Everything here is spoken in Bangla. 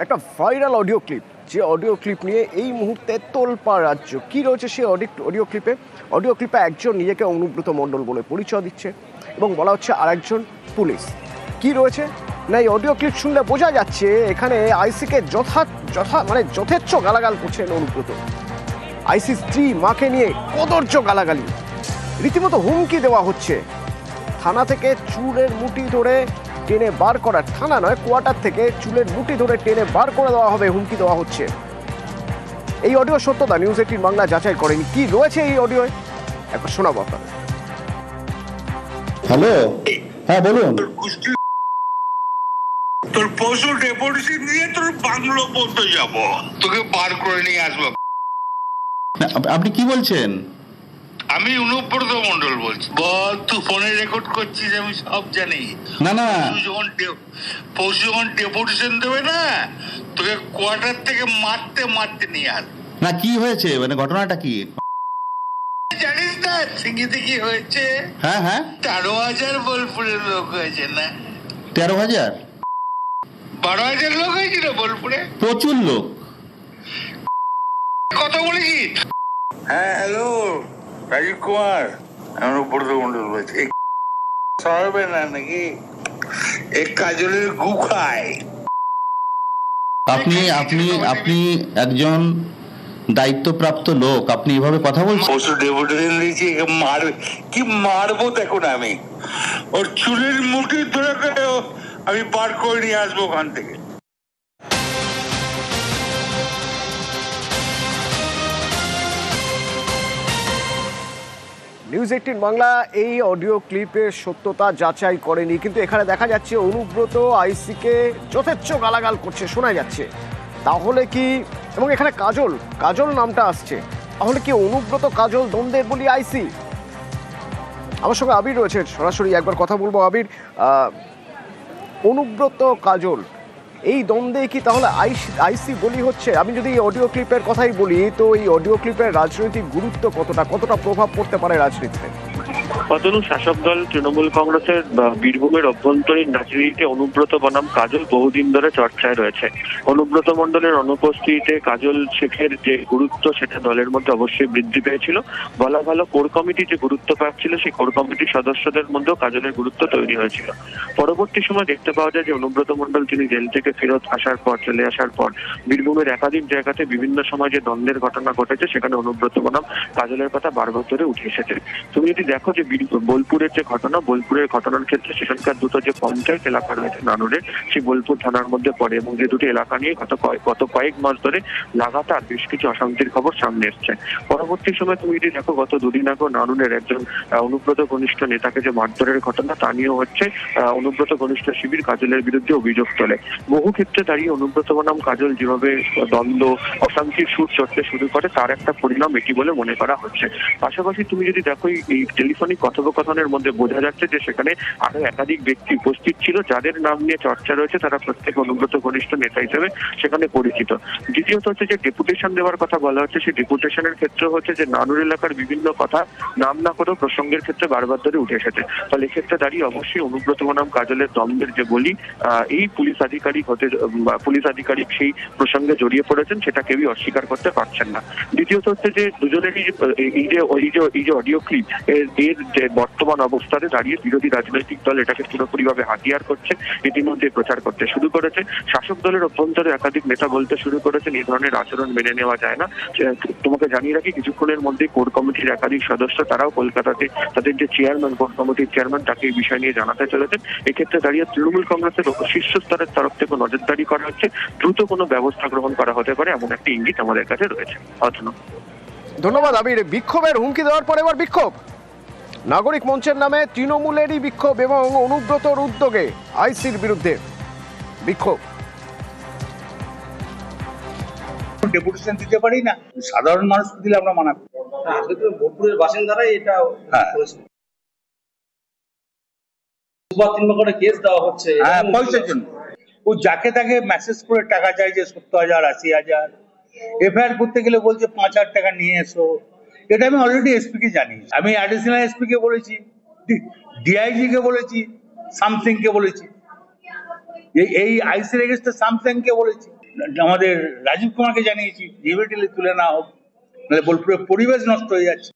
একটা ভাইরাল অডিও ক্লিপ, যে অডিও ক্লিপ নিয়ে এই মুহূর্তে তোলপাড় রাজ্য। কি রয়েছে সেই অডিও ক্লিপে একজন নিজেকে অনুব্রত মণ্ডল বলে পরিচয় দিচ্ছে এবং বলা হচ্ছে আরেকজন পুলিশ। কি রয়েছে না, এই অডিও ক্লিপ শুনলে বোঝা যাচ্ছে এখানে আইসিকে যথেচ্ছ গালাগাল করছেন অনুব্রত। আইসি স্ত্রী মাকে নিয়ে কদর্য গালাগালি, রীতিমতো হুমকি দেওয়া হচ্ছে। থানা থেকে চুলের মুঠি ধরে টেনে বার করার, থানা নয় কোয়ার্টার থেকে চুলের মুঠি ধরে টেনে বার করে দেওয়া হবে, হুমকি দেওয়া হচ্ছে। এই অডিও সত্যতা নিউজ 18 বাংলা যাচাই করেনি। কি রয়েছে এই অডিও একবার শোনাবো আপনাদের। হ্যালো, হ্যাঁ বলুন। তোর পশু ডেপুটেশন দিয়ে তোর বাংলো পর্যন্ত যাব, তোকে বার করে নিয়ে আসবো। আপনি কি বলছেন? আমি অনুব্রত মণ্ডল বলছি। বল, তুই ফোনে রেকর্ড করছিস, আমি সব জানি। না না, পশু যখন ডেপুটেশন দেবে না, তোকে কোয়ার্টার থেকে মারতে মারতে নিয়ে আস। না কি হয়েছে, মানে ঘটনাটা কি জানিস না সিঙ্গিতে কি হয়েছে? হ্যাঁ হ্যাঁ, 13,000 বোলপুরের লোক হয়েছে না? 13,000? 12,000 লোক হয়েছিল বোলপুরে। প্রচুর লোক। কথা বলেছি। হ্যাঁ, হ্যালো রাজীব কুমার, অনুব্রত মণ্ডল বলছি। সরবে না নাকি এক কাজলের গু খায়? আপনি আপনি আপনি একজন দায়িত্বপ্রাপ্ত লোক, আপনি এভাবে কথা বলছেন? পশু ডেপুটেশন দিয়েছি, মারবে কি মারবো দেখুন। আমি ওর চুলের মুঠি ধরে আমি বার করে নিয়ে আসবো ওখান থেকে। নিউজ 18 বাংলা এই অডিও ক্লিপের সত্যতা যাচাই করেনি, কিন্তু এখানে দেখা যাচ্ছে অনুব্রত আইসিকে যথেচ্ছ গালাগাল করছে, শোনা যাচ্ছে। তাহলে কি, এবং এখানে কাজল নামটা আসছে, তাহলে কি অনুব্রত কাজল দ্বন্দ্বের বলি আইসি? আমার সঙ্গে আবির রয়েছে, সরাসরি একবার কথা বলবো। আবির, অনুব্রত কাজল এই দ্বন্দ্বে কি তাহলে আইসি বলি হচ্ছে? আমি যদি এই অডিও ক্লিপের কথাই বলি, তো এই অডিও ক্লিপের রাজনৈতিক গুরুত্ব কতটা প্রভাব পড়তে পারে রাজনীতিতে? অতনু, শাসক দল তৃণমূল কংগ্রেসের বীরভূমের অভ্যন্তরীণ রাজনীতিতে অনুব্রত বনাম কাজল বহুদিন ধরে চর্চায় রয়েছে। অনুব্রত মণ্ডলের অনুপস্থিতিতে কাজল শেখের যে গুরুত্ব, সেটা দলের মধ্যে অবশ্যই বৃদ্ধি পেয়েছিল। বলা ভালো, কোর কমিটি যে গুরুত্ব পাচ্ছিল, সেই কোর কমিটির সদস্যদের মধ্যেও কাজলের গুরুত্ব তৈরি হয়েছিল। পরবর্তী সময় দেখতে পাওয়া যায় যে অনুব্রত মণ্ডল তিনি জেল থেকে ফেরত চলে আসার পর বীরভূমের একাধিক জায়গাতে বিভিন্ন সময় যে দ্বন্দ্বের ঘটনা ঘটেছে, সেখানে অনুব্রত বনাম কাজলের কথা বারবার ধরে উঠে এসেছে। তুমি যদি দেখো যে বোলপুরের যে ঘটনা, বোলপুরের ঘটনার ক্ষেত্রে সেখানকার দুটো যে পঞ্চায়েত এলাকা রয়েছে নানুরে, সেই বোলপুর থানার মধ্যে পড়ে, এবং যে দুটি এলাকা নিয়ে গত কয়েক মাস ধরে লাগাতার বেশ কিছু অশান্তির খবর সামনে এসছে। পরবর্তী সময় তুমি যদি দেখো, গত দুদিন আগে নানুরের একজন অনুব্রত ঘনিষ্ঠ নেতাকে যে মারধরের ঘটনা, তা নিয়েও হচ্ছে অনুব্রত ঘনিষ্ঠ শিবির কাজলের বিরুদ্ধে অভিযোগ তোলে। বহু ক্ষেত্রে দাঁড়িয়ে অনুব্রত বনাম কাজল যেভাবে দ্বন্দ্ব, অশান্তির সুর চড়তে শুরু করে, তার একটা পরিণাম এটি বলে মনে করা হচ্ছে। পাশাপাশি তুমি যদি দেখো, এই টেলিফোনিক কথোপকথনের মধ্যে বোঝা যাচ্ছে যে সেখানে আরো একাধিক ব্যক্তি উপস্থিত ছিল, যাদের নাম নিয়ে চর্চা রয়েছে। তারা প্রত্যেক অনুব্রত ঘনিষ্ঠ নেতা হিসেবে সেখানে পরিচিত। দ্বিতীয়ত হচ্ছে যে ডেপুটেশন দেওয়ার কথা বলা হচ্ছে, সেই ডেপুটেশনের ক্ষেত্রে হচ্ছে যে নানুর এলাকার বিভিন্ন কথা নাম না করেও প্রসঙ্গের ক্ষেত্রে বারবার ধরে উঠে এসেছে। ফলে এক্ষেত্রে দাঁড়িয়ে অবশ্যই অনুব্রত বনাম কাজলের দ্বন্দ্বের যে বলি, এই পুলিশ আধিকারিক সেই প্রসঙ্গে জড়িয়ে পড়েছেন, সেটা কেউই অস্বীকার করতে পারছেন না। দ্বিতীয়ত হচ্ছে যে দুজনেরই এই যে অডিও ক্লিপ, এর যে বর্তমান অবস্থাতে দাঁড়িয়ে বিরোধী রাজনৈতিক দল এটাকে পুরোপুরিভাবে হাতিয়ার করছে, ইতিমধ্যে প্রচার করতে শুরু করেছে। শাসক দলের অভ্যন্তরে একাধিক নেতা বলতে শুরু করেছেন এই ধরনের আচরণ মেনে নেওয়া যায় না। তোমাকে জানিয়ে রাখি, কিছুক্ষণের মধ্যেই কোর কমিটির একাধিক সদস্য তারাও কলকাতাতে তাদের যে চেয়ারম্যান, কোর কমিটির চেয়ারম্যান, তাকে এই বিষয় নিয়ে জানাতে চলেছেন। এক্ষেত্রে দাঁড়িয়ে তৃণমূল কংগ্রেসের শীর্ষ স্তরের তরফ থেকে নজরদারি করা হচ্ছে, দ্রুত কোনো ব্যবস্থা গ্রহণ করা হতে পারে এমন একটা ইঙ্গিত আমাদের কাছে রয়েছে। ধন্যবাদ আবির। বিক্ষোভের হুমকি দেওয়ার পর এবার বিক্ষোভ, নাগরিক মঞ্চের নামে তৃণমূলেরই বিক্ষোভ এবং অনুব্রতর উদ্যোগে আইসির বিরুদ্ধে বিক্ষোভ। ডেপুটেশন দিতে পারি না, সাধারণ মানুষ দিলে আমরা মানা করি। বোলপুরের বাসিন্দারাই এটা করেছে। করে কেস দেওয়া হচ্ছে পয়সার জন্য। ও যাকে তাকে মেসেজ করে টাকা চাই যে 70,000 80,000, এফআইআর করতে গেলে বলছে 5,000 টাকা নিয়ে এসো। এটা আমি অলরেডি এসপি কে জানিয়েছি, আমি অ্যাডিশনাল এসপি কে বলেছি, ডিআইজি কে বলেছি, সামথিং কে বলেছি। এই আইসির এগেস্টে স্যামসাংকে বলেছি, আমাদের রাজীব কুমারকে জানিয়েছি, জিবিটিলি তুলে না হোক, নাহলে বোলপুরের পরিবেশ নষ্ট হয়ে যাচ্ছে।